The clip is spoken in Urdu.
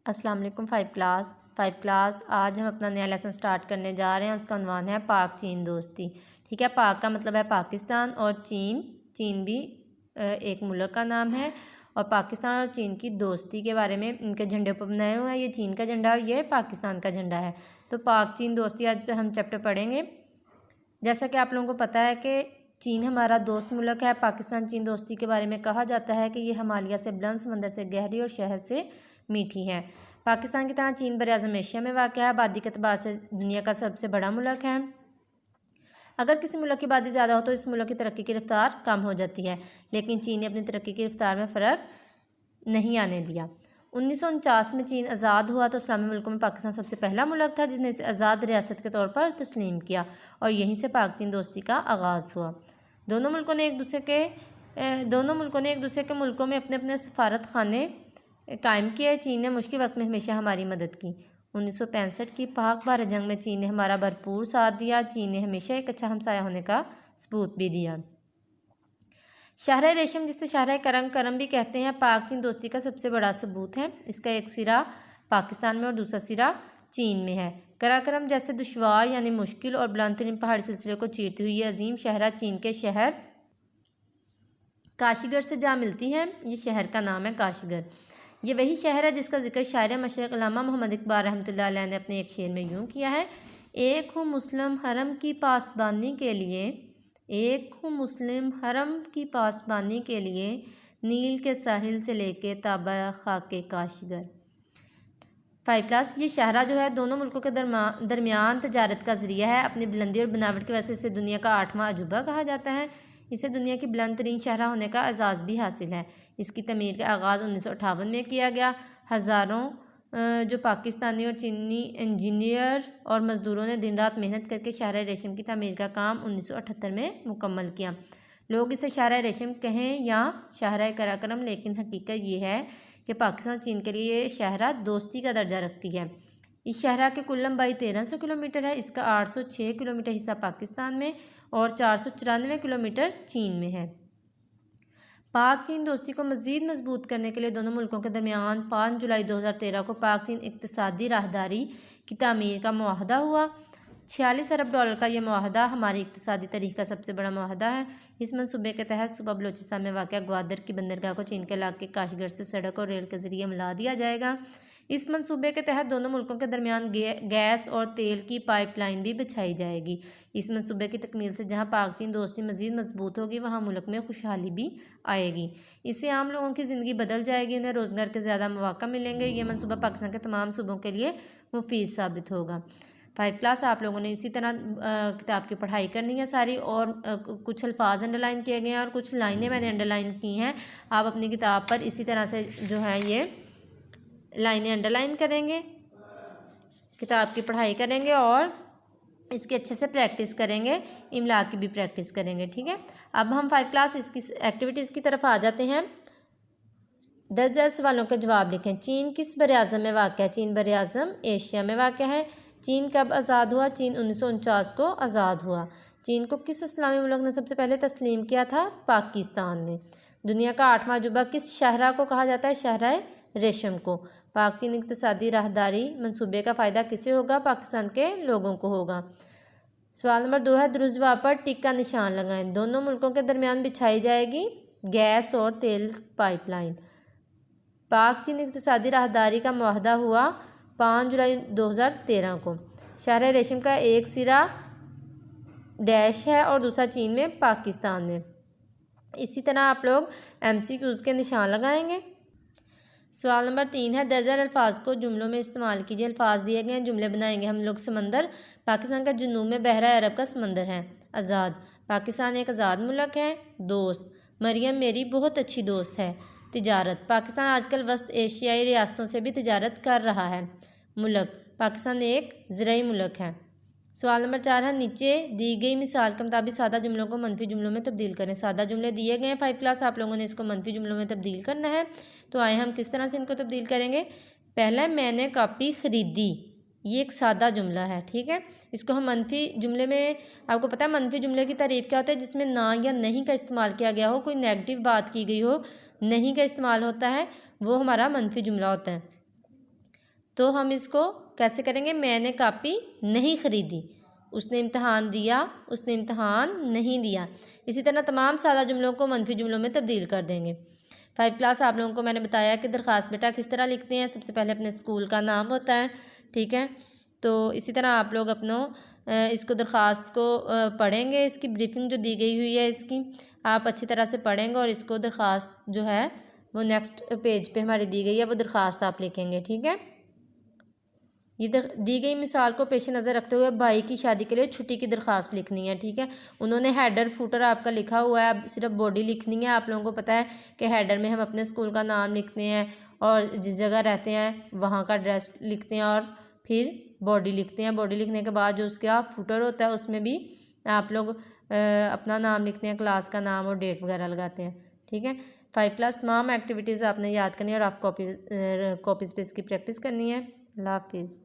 السلام علیکم فائیو کلاس آج ہم اپنا نیا لیسن سٹارٹ کرنے جا رہے ہیں۔ اس کا عنوان ہے پاک چین دوستی۔ ٹھیک ہے، پاک کا مطلب ہے پاکستان اور چین بھی ایک ملک کا نام ہے، اور پاکستان اور چین کی دوستی کے بارے میں ان کے جھنڈے پر بنائے ہوئے ہیں۔ یہ چین کا جھنڈا اور یہ پاکستان کا جھنڈا ہے۔ تو پاک چین دوستی آج ہم چیپٹر پڑھیں گے۔ جیسا کہ آپ لوگوں کو پتہ ہے کہ چین ہمارا دوست ملک ہے۔ پاکستان چین دوستی کے بارے میں کہا جاتا ہے کہ یہ ہمالیہ سے بلند، سمندر سے گہری اور شہد سے میٹھی ہے۔ پاکستان کی طرح چین براعظم ایشیا میں واقع ہے۔ آبادی کے اعتبار سے دنیا کا سب سے بڑا ملک ہے۔ اگر کسی ملک کی آبادی زیادہ ہو تو اس ملک کی ترقی کی رفتار کم ہو جاتی ہے، لیکن چین نے اپنی ترقی کی رفتار میں فرق نہیں آنے دیا۔ 1949 میں چین آزاد ہوا تو اسلامی ملکوں میں پاکستان سب سے پہلا ملک تھا جس نے اسے آزاد ریاست کے طور پر تسلیم کیا، اور یہیں سے پاک چین دوستی کا آغاز ہوا۔ دونوں ملکوں نے ایک دوسرے کے ملکوں میں اپنے اپنے سفارت خانے قائم کیے۔ چین نے مشکل وقت میں ہمیشہ ہماری مدد کی۔ 1965 کی پاک بھارت جنگ میں چین نے ہمارا بھرپور ساتھ دیا۔ چین نے ہمیشہ ایک اچھا ہمسایہ ہونے کا ثبوت بھی دیا۔ شاہراہ ریشم، جسے شاہراہ کرم بھی کہتے ہیں، پاک چین دوستی کا سب سے بڑا ثبوت ہے۔ اس کا ایک سرا پاکستان میں اور دوسرا سرا چین میں ہے۔ قراقرم جیسے دشوار یعنی مشکل اور بلند ترین پہاڑی سلسلے کو چیرتی ہوئی یہ عظیم شاہراہ چین کے شہر کاشی گڑھ سے جا ملتی ہے۔ یہ شہر کا نام ہے کاشی گڑھ۔ یہ وہی شہر ہے جس کا ذکر شاعر مشرق علامہ محمد اقبال رحمۃ اللہ علیہ نے اپنے ایک شعر میں یوں کیا ہے: ایک ہوں مسلم حرم کی پاسبانی کے لیے، ایک ہوں مسلم حرم کی پاسبانی کے لیے، نیل کے ساحل سے لے کے تابہ خاک کاشی گڑھ۔ 5 کلاس، یہ شاہراہ جو ہے دونوں ملکوں کے درمیان تجارت کا ذریعہ ہے۔ اپنی بلندی اور بناوٹ کی وجہ سے اسے دنیا کا 8واں عجوبہ کہا جاتا ہے۔ اسے دنیا کی بلند ترین شاہراہ ہونے کا اعزاز بھی حاصل ہے۔ اس کی تعمیر کا آغاز 1958 میں کیا گیا۔ ہزاروں جو پاکستانی اور چینی انجینئر اور مزدوروں نے دن رات محنت کر کے شاہراہ ریشم کی تعمیر کا کام 1978 میں مکمل کیا۔ لوگ اسے شاہراہ ریشم کہیں یا شاہراہ قراقرم، لیکن حقیقت یہ ہے کہ پاکستان اور چین کے لیے یہ شاہراہ دوستی کا درجہ رکھتی ہے۔ اس شاہراہ کی کل لمبائی 1300 کلومیٹر ہے۔ اس کا 806 کلومیٹر حصہ پاکستان میں اور 494 کلومیٹر چین میں ہے۔ پاک چین دوستی کو مزید مضبوط کرنے کے لیے دونوں ملکوں کے درمیان 5 جولائی 2013 کو پاک چین اقتصادی راہداری کی تعمیر کا معاہدہ ہوا۔ $46 ارب کا یہ معاہدہ ہماری اقتصادی تاریخ کا سب سے بڑا معاہدہ ہے۔ اس منصوبے کے تحت صوبہ بلوچستان میں واقع گوادر کی بندرگاہ کو چین کے علاقے کاشی گڑھ سے سڑک اور ریل کے ذریعے ملا دیا جائے گا۔ اس منصوبے کے تحت دونوں ملکوں کے درمیان گیس اور تیل کی پائپ لائن بھی بچھائی جائے گی۔ اس منصوبے کی تکمیل سے جہاں پاک چین دوستی مزید مضبوط ہوگی، وہاں ملک میں خوشحالی بھی آئے گی۔ اس سے عام لوگوں کی زندگی بدل جائے گی، انہیں روزگار کے زیادہ مواقع ملیں گے۔ یہ منصوبہ پاکستان کے تمام صوبوں کے لیے مفید ثابت ہوگا۔ 5 کلاس، آپ لوگوں نے اسی طرح کتاب کی پڑھائی کرنی ہے ساری، اور کچھ الفاظ انڈر لائن کیے گئے ہیں اور کچھ لائنیں میں نے انڈر لائن کی ہیں۔ آپ اپنی کتاب پر اسی طرح سے جو ہے یہ لائنیں انڈر لائن کریں گے، کتاب کی پڑھائی کریں گے اور اس کی اچھے سے پریکٹس کریں گے، املا کی بھی پریکٹس کریں گے۔ ٹھیک ہے، اب ہم 5 کلاس اس کی ایکٹیویٹیز کی طرف آ جاتے ہیں۔ درج سوالوں کے جواب لکھیں۔ چین کس براعظم میں واقع ہے؟ چین براعظم ایشیا میں واقع ہے۔ چین کب آزاد ہوا؟ چین 1949 کو آزاد ہوا۔ چین کو کس اسلامی ملک نے سب سے پہلے تسلیم کیا تھا؟ پاکستان نے۔ دنیا کا 8واں عجوبہ کس شاہراہ کو کہا جاتا ہے؟ شاہراہ ریشم کو۔ پاک چین اقتصادی راہداری منصوبے کا فائدہ کسے ہوگا؟ پاکستان کے لوگوں کو ہوگا۔ سوال نمبر 2 ہے، درست جواب پر ٹک کا نشان لگائیں۔ دونوں ملکوں کے درمیان بچھائی جائے گی گیس اور تیل پائپ لائن۔ پاک چین اقتصادی راہداری کا معاہدہ ہوا 5 جولائی 2013 کو۔ شاہراہ ریشم کا ایک سرا ڈیش ہے اور دوسرا چین میں، پاکستان میں۔ اسی طرح آپ لوگ MCQs کے نشان لگائیں گے۔ سوال نمبر 3 ہے، درج ذیل الفاظ کو جملوں میں استعمال کیجیے۔ الفاظ دیے گئے ہیں، جملے بنائیں گے ہم لوگ۔ سمندر، پاکستان کا جنوب میں بحیرہ عرب کا سمندر ہے۔ آزاد، پاکستان ایک آزاد ملک ہے۔ دوست، مریم میری بہت اچھی دوست ہے۔ تجارت، پاکستان آج کل وسط ایشیائی ریاستوں سے بھی تجارت کر رہا ہے۔ ملک، پاکستان ایک زرعی ملک ہے۔ سوال نمبر 4 ہے، نیچے دی گئی مثال کے مطابق سادہ جملوں کو منفی جملوں میں تبدیل کریں۔ سادہ جملے دیے گئے ہیں 5 کلاس، آپ لوگوں نے اس کو منفی جملوں میں تبدیل کرنا ہے۔ تو آئے ہم کس طرح سے ان کو تبدیل کریں گے۔ پہلا، میں نے کاپی خریدی، یہ ایک سادہ جملہ ہے۔ ٹھیک ہے، اس کو ہم منفی جملے میں، آپ کو پتہ ہے منفی جملے کی تعریف کیا ہوتا ہے؟ جس میں نہ یا نہیں کا استعمال کیا گیا ہو، کوئی نیگیٹو بات کی گئی ہو، نہیں کا استعمال ہوتا ہے، وہ ہمارا منفی جملہ ہوتا ہے۔ تو ہم اس کو کیسے کریں گے؟ میں نے کاپی نہیں خریدی، اس نے امتحان دیا، اس نے امتحان نہیں دیا۔ اسی طرح تمام سادہ جملوں کو منفی جملوں میں تبدیل کر دیں گے۔ 5 کلاس آپ لوگوں کو میں نے بتایا کہ درخواست بیٹا کس طرح لکھتے ہیں۔ سب سے پہلے اپنے اسکول کا نام ہوتا ہے، ٹھیک ہے، تو اسی طرح آپ لوگ اس کو درخواست کو پڑھیں گے، اس کی بریفنگ جو دی گئی ہوئی ہے اس کی آپ اچھی طرح سے پڑھیں گے، اور اس کو درخواست جو ہے وہ نیکسٹ پیج پہ ہماری دی گئی ہے، وہ درخواست آپ لکھیں گے، ٹھیک ہے۔ یہ دی گئی مثال کو پیش نظر رکھتے ہوئے بھائی کی شادی کے لیے چھٹی کی درخواست لکھنی ہے، ٹھیک ہے۔ انہوں نے ہیڈر فوٹر آپ کا لکھا ہوا ہے، اب صرف باڈی لکھنی ہے۔ آپ لوگوں کو پتہ ہے کہ ہیڈر میں ہم اپنے اسکول کا نام لکھتے ہیں اور جس جگہ رہتے ہیں وہاں کا ایڈریس لکھتے ہیں، اور پھر باڈی لکھتے ہیں۔ باڈی لکھنے کے بعد جو اس کا فوٹر ہوتا ہے اس میں بھی آپ لوگ اپنا نام لکھتے ہیں، کلاس کا نام اور ڈیٹ وغیرہ لگاتے ہیں، ٹھیک ہے۔ 5 کلاس تمام ایکٹیویٹیز آپ نے یاد کرنی ہے اور آپ کاپیز پہ اس کی پریکٹس کرنی ہے۔ اللہ حافظ۔